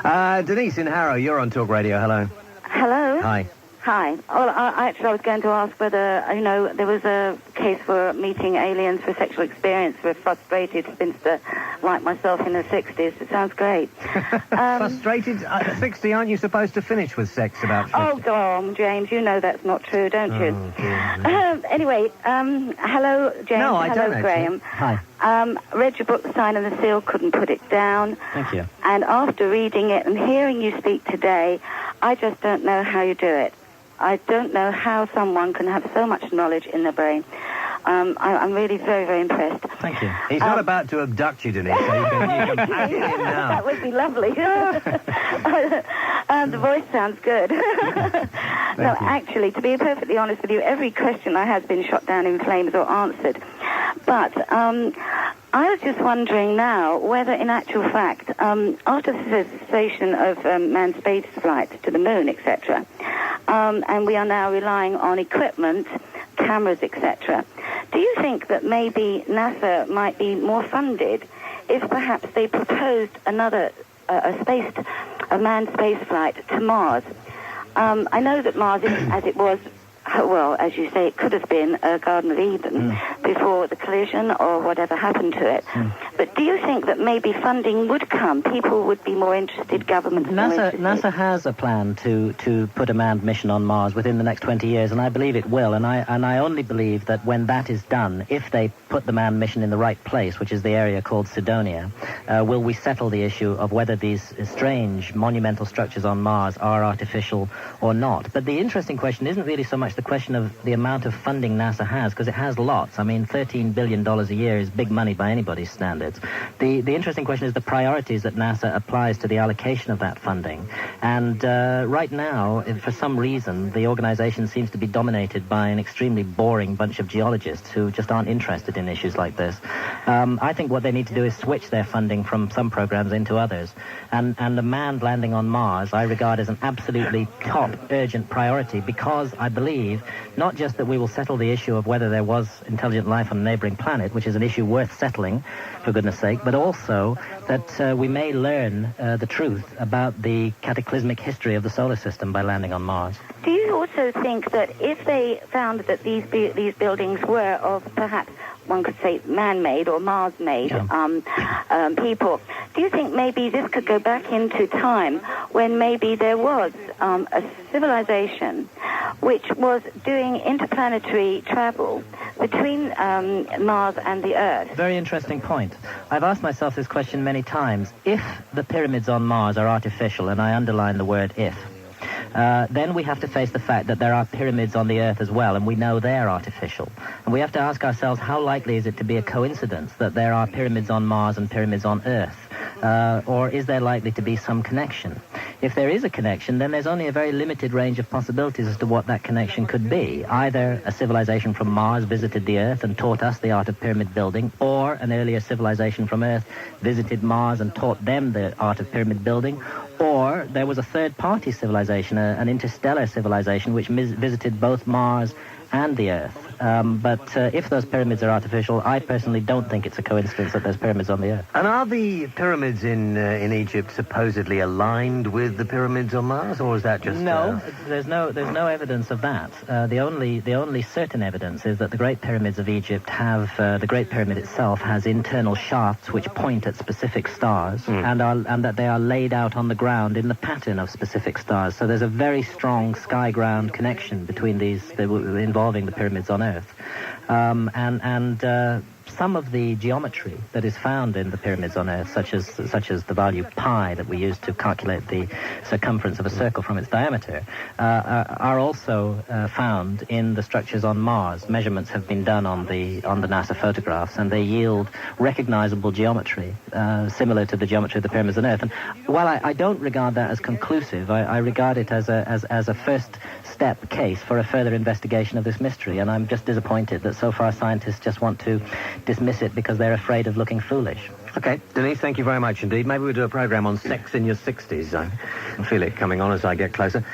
Denise in Harrow, you're on Talk Radio. Hello. Hello? Hi. Hi. Well, I was going to ask whether, there was a case for meeting aliens for sexual experience for a frustrated spinster like myself in the 60s. It sounds great. Frustrated? At 60, aren't you supposed to finish with sex about 50? Oh, go on, James. You know that's not true, don't you? Oh, dear. Anyway, hello, James. No, I hello, don't, Graham. Hi. Read your book, The Sign and the Seal, couldn't put it down. Thank you. And after reading it and hearing you speak today, I just don't know how you do it. I don't know how someone can have so much knowledge in their brain. I'm really very, very impressed. Thank you. He's not about to abduct you, Denise, so you can pack it in now. That would be lovely. The voice sounds good. No, actually, to be perfectly honest with you, every question I had been shot down in flames or answered. But I was just wondering now whether, in actual fact, after the cessation of manned space flight to the moon, etc., and we are now relying on equipment, cameras, etc., do you think that maybe NASA might be more funded if perhaps they proposed another a manned space flight to Mars? I know that Mars isn't as it was. Well, as you say, it could have been a Garden of Eden before the collision or whatever happened to it. But do you think that maybe funding would come? People would be more interested, governments more interested? NASA has a plan to put a manned mission on Mars within the next 20 years, and I believe it will. And I only believe that when that is done, if they put the manned mission in the right place, which is the area called Cydonia, will we settle the issue of whether these strange monumental structures on Mars are artificial or not. But the interesting question isn't really so much the question of the amount of funding NASA has, because it has lots. I mean, $13 billion a year is big money by anybody's standards. The interesting question is the priorities that NASA applies to the allocation of that funding. And right now, for some reason, the organization seems to be dominated by an extremely boring bunch of geologists who just aren't interested in issues like this. I think what they need to do is switch their funding from some programs into others. And the manned landing on Mars, I regard as an absolutely top urgent priority, because I believe not just that we will settle the issue of whether there was intelligent life on a neighboring planet, which is an issue worth settling, for goodness sake, but also that we may learn the truth about the cataclysmic history of the solar system by landing on Mars. Do you also think that if they found that these buildings were of perhaps, one could say, man-made or Mars-made people, do you think maybe this could go back into time when maybe there was a civilization which was doing interplanetary travel between Mars and the Earth? Very interesting point. I've asked myself this question many times. If the pyramids on Mars are artificial, and I underline the word if, then we have to face the fact that there are pyramids on the Earth as well, and we know they're artificial. And we have to ask ourselves, how likely is it to be a coincidence that there are pyramids on Mars and pyramids on Earth? Or is there likely to be some connection? If there is a connection, then there's only a very limited range of possibilities as to what that connection could be. Either a civilization from Mars visited the Earth and taught us the art of pyramid building, or an earlier civilization from Earth visited Mars and taught them the art of pyramid building, or there was a third-party civilization, an interstellar civilization, which visited both Mars and the Earth. But if those pyramids are artificial, I personally don't think it's a coincidence that there's pyramids on the Earth. And are the pyramids in Egypt supposedly aligned with the pyramids on Mars, or is that just... No, there's no evidence of that. The only certain evidence is that the Great Pyramids of Egypt have, the Great Pyramid itself has internal shafts which point at specific stars, and that they are laid out on the ground in the pattern of specific stars. So there's a very strong sky-ground connection between these, involving the pyramids on Earth. Some of the geometry that is found in the pyramids on Earth, such as the value pi that we use to calculate the circumference of a circle from its diameter, are also found in the structures on Mars. Measurements have been done on the NASA photographs, and they yield recognizable geometry similar to the geometry of the pyramids on Earth. And while I don't regard that as conclusive, I regard it as a first step case for a further investigation of this mystery, and I'm just disappointed that so far scientists just want to dismiss it because they're afraid of looking foolish. Okay, Denise, thank you very much indeed. Maybe we'll do a program on sex in your 60s. I feel it coming on as I get closer.